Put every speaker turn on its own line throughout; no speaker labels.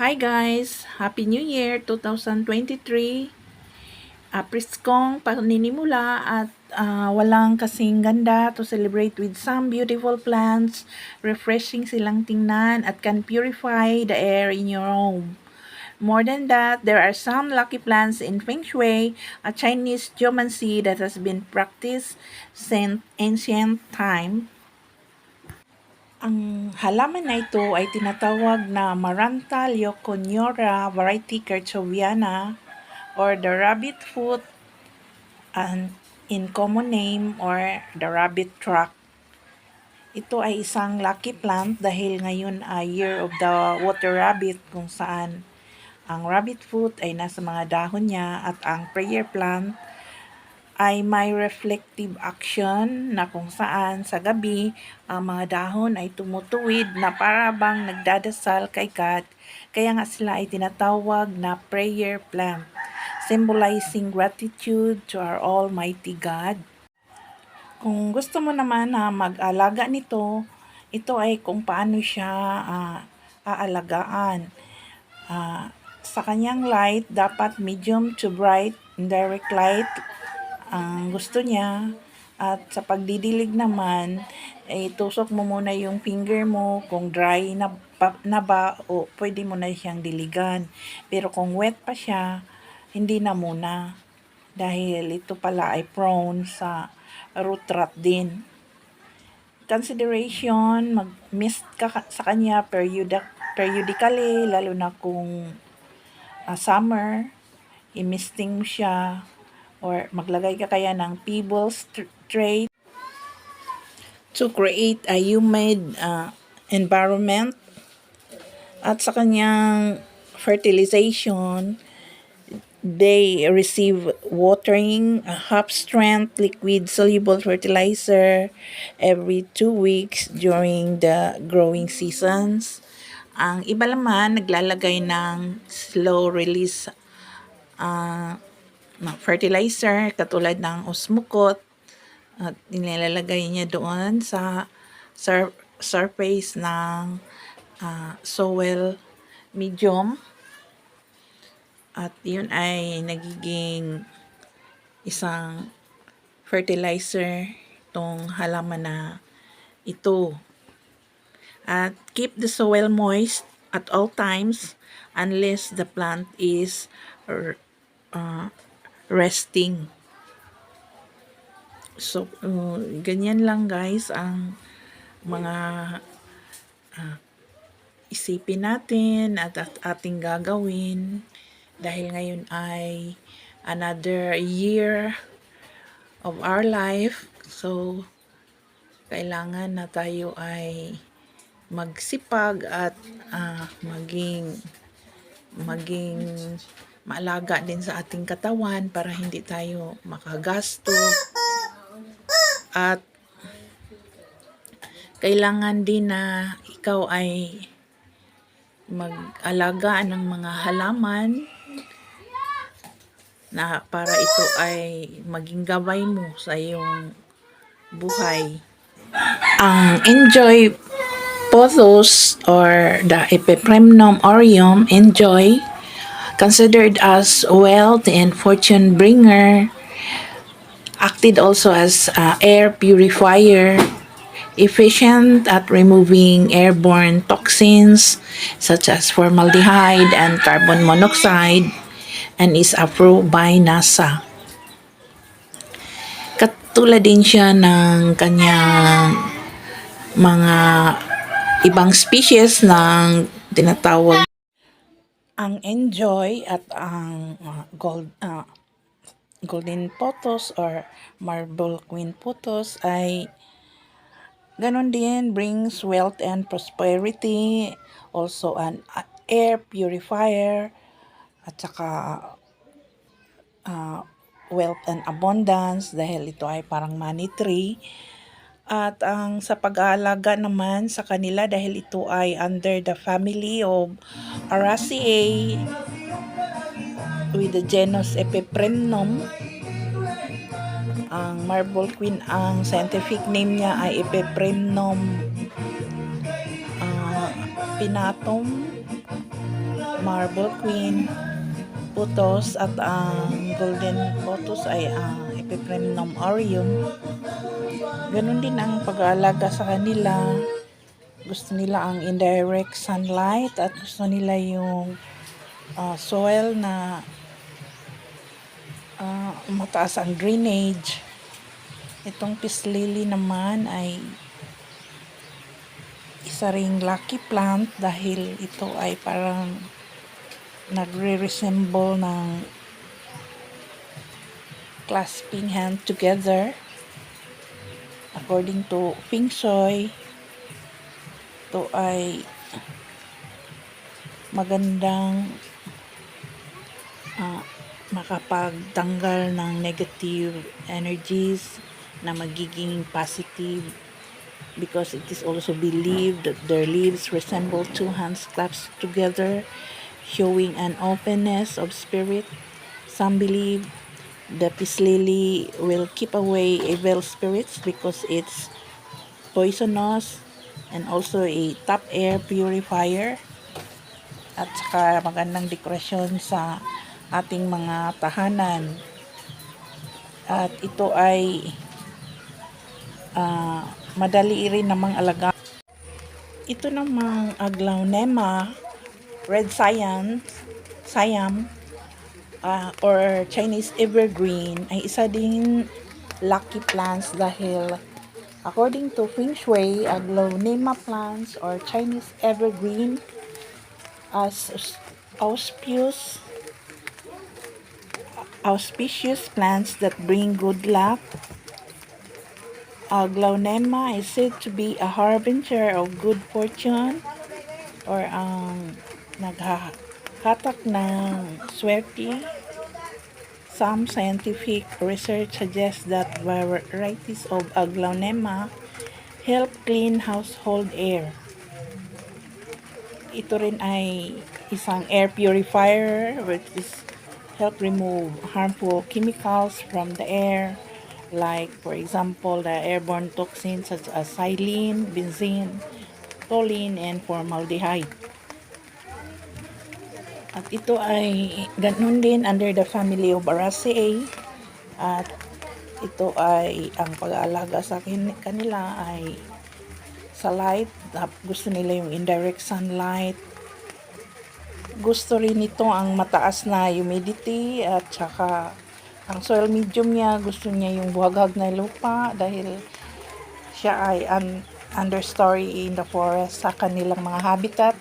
Hi guys! Happy New Year 2023! Preskong paninimula at walang kasing ganda to celebrate with some beautiful plants, refreshing silang tingnan at can purify the air in your home. More than that, there are some lucky plants in Feng Shui, a Chinese geomancy that has been practiced since ancient time. Ang halaman na ito ay tinatawag na Maranta leuconiora variety Kerchoviana or the rabbit foot and in common name or the rabbit truck. Ito ay isang lucky plant dahil ngayon ay Year of the Water Rabbit kung saan ang rabbit foot ay nasa mga dahon niya at ang prayer plant ay may reflective action na kung saan sa gabi ang mga dahon ay tumutuwid na para bang nagdadasal kay God, kaya nga sila ay tinatawag na prayer plant, symbolizing gratitude to our Almighty God. Kung gusto mo naman na mag-alaga nito, ito ay kung paano siya aalagaan. Sa kanyang light, dapat medium to bright, indirect light ang gusto niya. At sa pagdidilig naman, tusok mo muna yung finger mo kung dry na ba o pwede mo na siyang diligan. Pero kung wet pa siya, hindi na muna. Dahil ito pala ay prone sa root rot din. Consideration, mag-mist ka sa kanya periodically, lalo na kung summer, i-misting mo siya or maglagay ka kaya ng pebbles tray to create a humid environment. At sa kanyang fertilization, they receive watering, half-strength liquid soluble fertilizer every 2 weeks during the growing seasons. Ang iba naman naglalagay ng slow release fertilizer katulad ng osmukot at nilalagay niya doon sa surface ng soil medium at yun ay nagiging isang fertilizer itong halaman na ito. At keep the soil moist at all times unless the plant is resting. So, ganyan lang guys ang mga isipin natin at ating gagawin dahil ngayon ay another year of our life. So, kailangan na tayo ay magsipag at maging maalaga din sa ating katawan para hindi tayo makagasto at kailangan din na ikaw ay mag-alaga ng mga halaman na para ito ay maging gabay mo sa iyong buhay. Ang enjoy pothos or the Epipremnum aureum, enjoy, considered as wealth and fortune bringer, acted also as air purifier, efficient at removing airborne toxins such as formaldehyde and carbon monoxide, and is approved by NASA. Katulad din siya ng kanyang mga ibang species ng tinatawag ang enjoy at ang golden pothos or marble queen pothos ay ganon din, brings wealth and prosperity, also an air purifier at saka wealth and abundance dahil ito ay parang money tree. At ang sa pag-aalaga naman sa kanila dahil ito ay under the family of Araceae with the genus Epipremnum. Ang marble queen, ang scientific name niya ay Epipremnum pinnatum. Marble Queen Pothos at ang Golden Pothos ay ang Epipremnum aureum. Ganun din ang pag-aalaga sa kanila. Gusto nila ang indirect sunlight at gusto nila yung soil na mataas ang drainage. Itong peace lily naman ay isa ring lucky plant dahil ito ay parang nagre-resemble ng clasping hand together. According to Feng Shui, ito ay magandang makapagtanggal ng negative energies na magiging positive, because it is also believed that their leaves resemble two hands clasped together, showing an openness of spirit. Some believe the peace lily will keep away evil spirits because it's poisonous and also a top air purifier, at saka magandang dekorasyon sa ating mga tahanan. At ito ay madali rin namang alaga. Ito namang Aglaonema red Siam or Chinese evergreen ay isa ding lucky plants dahil according to Feng Shui, Aglaonema plants or Chinese evergreen as auspicious plants that bring good luck. Aglaonema is said to be a harbinger of good fortune or ang naghahatak ng swerte. Some scientific research suggests that varieties of Aglaonema help clean household air. Ito rin ay isang air purifier which is help remove harmful chemicals from the air, like for example the airborne toxins such as xylene, benzene, toluene, and formaldehyde. At ito ay ganun din under the family of Araceae, at ito ay ang pag-aalaga sa kanila ay sa light. Gusto nila yung indirect sunlight. Gusto rin nito ang mataas na humidity, at saka ang soil medium niya, gusto niya yung buhaghag na lupa dahil siya ay understory in the forest sa kanilang mga habitat.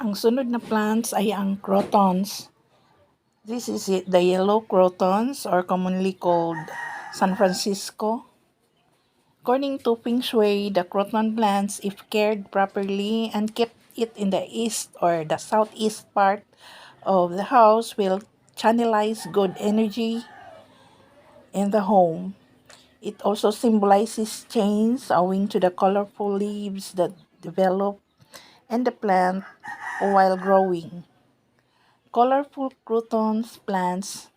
Ang sunod na plants ay ang crotons. This is the yellow crotons or commonly called San Francisco. According to Feng Shui, the croton plants, if cared properly and kept it in the east or the southeast part of the house, will channelize good energy in the home. It also symbolizes change owing to the colorful leaves that develop in the plant while growing. Colorful crotons plants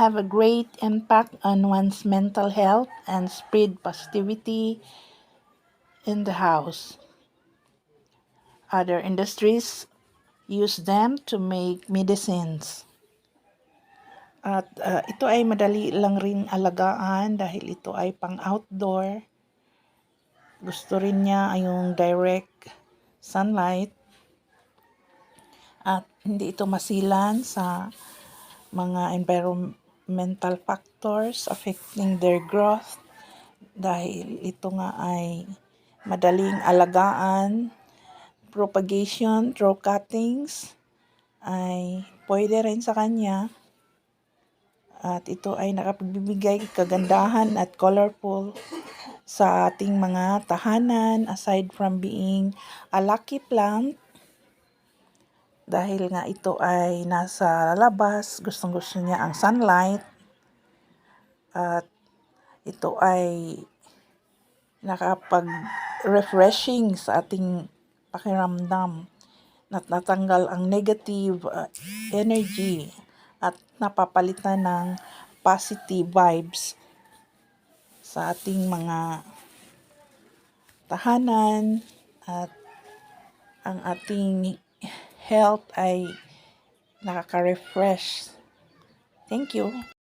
have a great impact on one's mental health and spread positivity in the house. Other industries use them to make medicines. At ito ay madali lang rin alagaan dahil ito ay pang-outdoor. Gusto rin niya yung direct sunlight. At hindi ito masilan sa mga environmental factors affecting their growth dahil ito nga ay madaling alagaan. Propagation through cuttings ay pwede rin sa kanya, at ito ay nakapagbibigay kagandahan at colorful sa ating mga tahanan aside from being a lucky plant. Dahil nga ito ay nasa labas, gustong-gusto niya ang sunlight, at ito ay nakapag-refreshing sa ating pakiramdam, natanggal ang negative energy at napapalitan ng positive vibes sa ating mga tahanan, at ang ating health ay nakaka-refresh. Thank you.